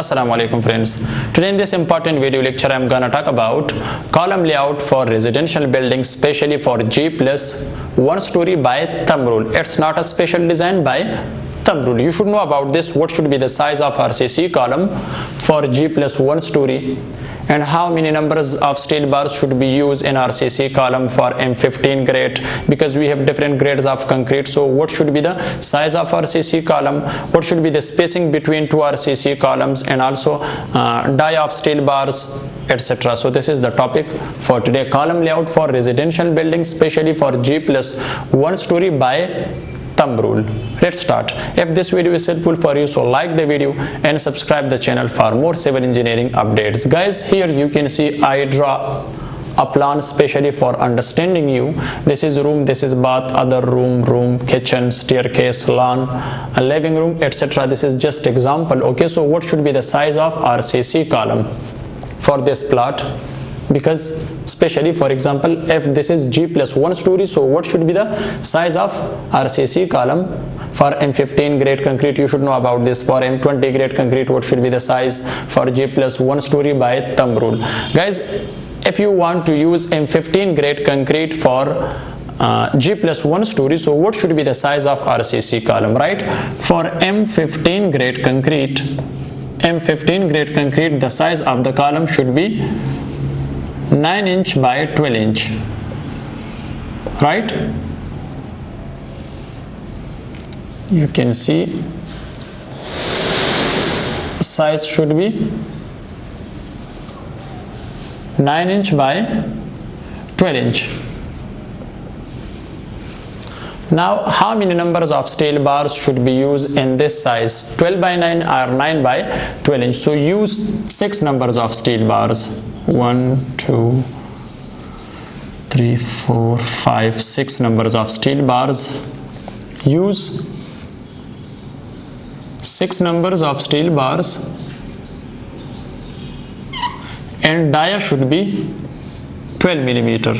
Assalamu alaikum friends. Today in this important video lecture I am gonna talk about column layout for residential buildings, especially for G+1 story by thumb rule. It's not a special design by thumb rule. You should know about this. What should be the size of RCC column for G+1 story, and how many numbers of steel bars should be used in RCC column for M15 grade, because we have different grades of concrete. So what should be the size of RCC column, what should be the spacing between two RCC columns, and also die of steel bars, etc. So this is the topic for today, column layout for residential buildings, especially for G+1 story by thumb rule. Let's start. If this video is helpful for you, so like the video and subscribe the channel for more civil engineering updates. Guys, here you can see I draw a plan specially for understanding you. This is room, this is bath, other room, kitchen, staircase, lawn, a living room, etc. This is just example. Okay, so what should be the size of RCC column for this plot? Because especially for example, if this is G+1 story, so what should be the size of RCC column for M15 grade concrete? You should know about this. For M20 grade concrete, what should be the size for G+1 story by thumb rule? Guys, if you want to use M15 grade concrete for G+1 story, so what should be the size of RCC column, right? For M15 grade concrete, the size of the column should be 9 inch by 12 inch, right? You can see size should be 9 inch by 12 inch. Now, how many numbers of steel bars should be used in this size? 12 by 9 or 9 by 12 inch. So use 6 numbers of steel bars. 1, 2, 3, 4, 5, 6 numbers of steel bars. Use 6 numbers of steel bars, and dia should be 12 millimeter.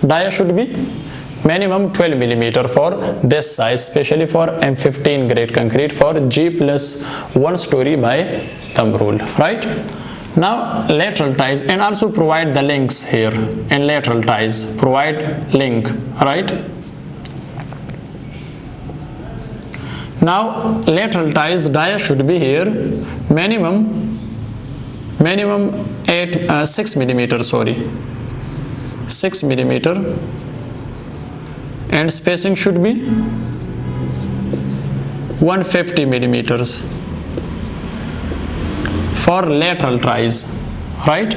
Dia should be minimum 12 millimeter for this size, especially for M15 grade concrete for G+1 story by thumb rule, right? Now lateral ties, and also provide the links here. And lateral ties, provide link, right? Now lateral ties dia should be here minimum 6 millimeter, sorry, 6 millimeter, and spacing should be 150 millimeters for lateral ties, right?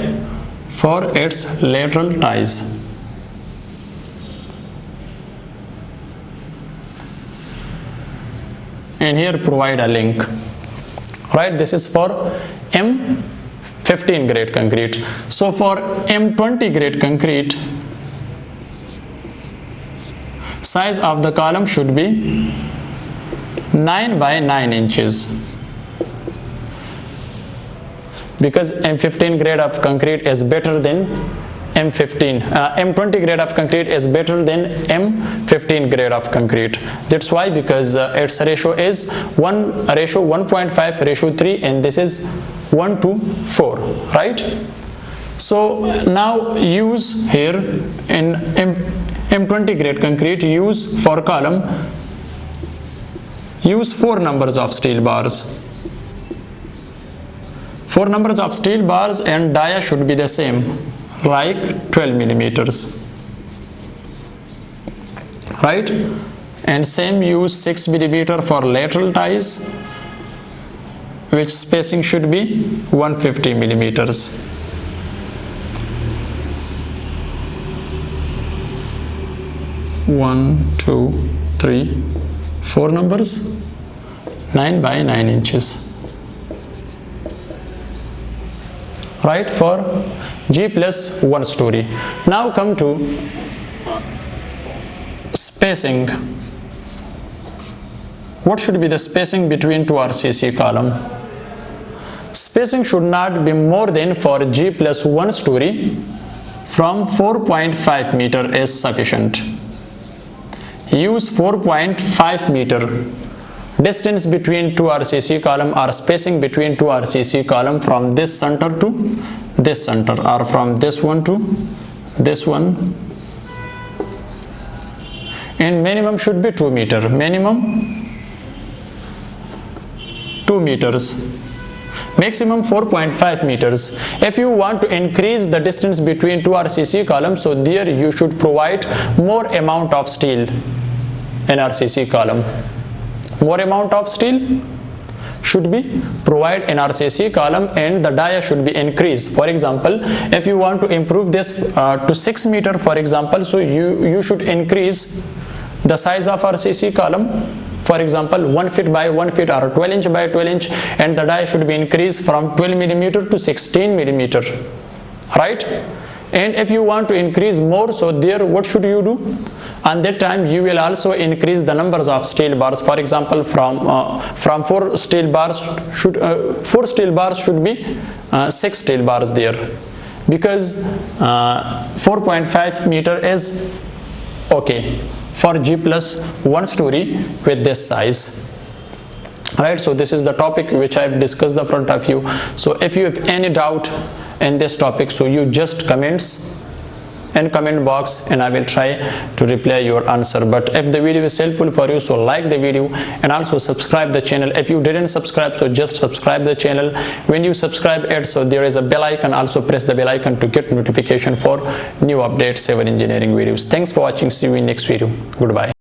For its lateral ties. And here provide a link, right? This is for M15 grade concrete. So for M20 grade concrete, size of the column should be 9 by 9 inches, because M15 grade of concrete is better than M20 grade of concrete is better than M15 grade of concrete. That's why, because its ratio is 1.5:3, and this is 1:4, right? So now use here in M20 grade concrete, use for column, use 4 numbers of steel bars. 4 numbers of steel bars, and dia should be the same, like 12 millimeters, right? And same use 6 millimeter for lateral ties, which spacing should be 150 millimeters. One, 2, 3, 4 numbers, 9 by 9 inches, right? For G+1 story. Now come to spacing. What should be the spacing between two RCC column? Spacing should not be more than, for G+1 story, from 4.5 meter is sufficient. Use 4.5 meter distance between two RCC column or spacing between two RCC column from this center to this center, or from this one to this one, and minimum should be 2 meters, minimum 2 meters, maximum 4.5 meters. If you want to increase the distance between two RCC columns, so there you should provide more amount of steel in RCC column. More amount of steel should be provided in RCC column, and the dia should be increased. For example, if you want to improve this to 6 meters, for example, so you should increase the size of RCC column, for example 1 feet by 1 feet or 12 inch by 12 inch, and the dia should be increased from 12 millimeter to 16 millimeter, right? And if you want to increase more, so there what should you do? And that time you will also increase the numbers of steel bars. For example, from 4 steel bars should 4 steel bars should be 6 steel bars there, because 4.5 meter is okay for G+1 story with this size. Right, so this is the topic which I have discussed the front of you. So if you have any doubt in this topic, so you just comments in comment box and I will try to reply your answer. But if the video is helpful for you, so like the video and also subscribe the channel. If you didn't subscribe, so just subscribe the channel. When you subscribe it, so there is a bell icon, also press the bell icon to get notification for new updates, civil engineering videos. Thanks for watching. See you in next video. Goodbye.